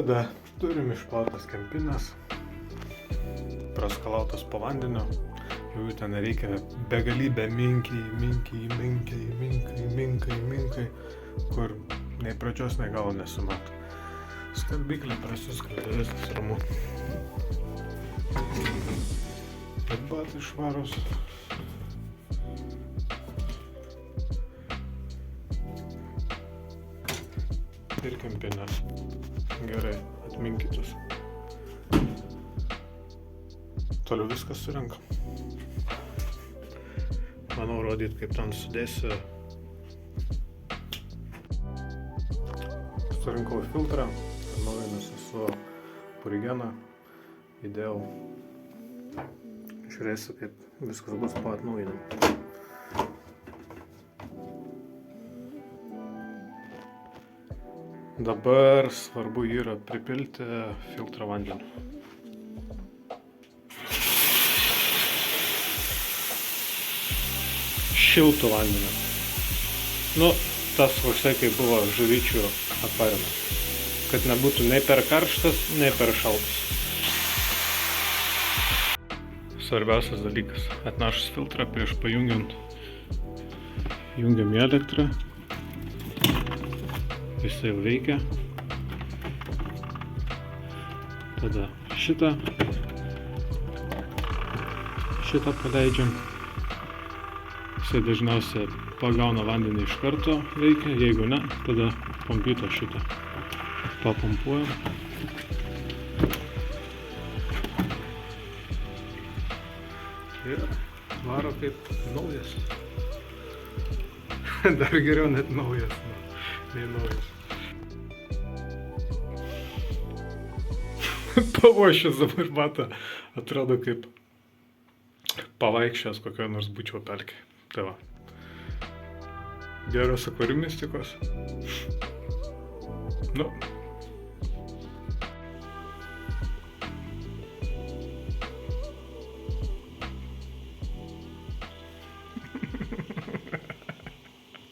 Tada turim išplautas kempines, praskalautas po vandeniu, jau ten reikia begalybę minkai, kur nei pradžios, nei galo nesimato. Skalbyklė prasiskalbė, viskas ramu. Bet batai švarus. Ir kempinės gerai atminkytos. Toliau viskas surinkam. Manau rodyti, kaip ten sudėsi. Surinkau filtrą, atnaujinusi su purigeną, įdėjau. Žiūrėsiu, kaip viskas bus po atnaujinimo. Dabar svarbu yra pripilti filtrą vandeniu. Šiltų vandenį. Tas vaštai, kaip buvo žuvyčių akvariumas. Kad nebūtų nei per karštas, nei per šaltas. Svarbiausias dalykas. Atnašus filtrą prieš pajungiant. Jungiam į elektrą. Jisai jau veikia. Tada šitą paleidžiam. Jisai dažniausiai pagauna vandenį iš karto veikia, jeigu ne, tada pompyto šitą papompuojam. Ir varo kaip naujas. Dar geriau net naujas, nei naujas. Pavošęs dabar matą, atrodo kaip pavaikščias kokio nors bučio pelkė. Tai va. Geros akvariumistikos.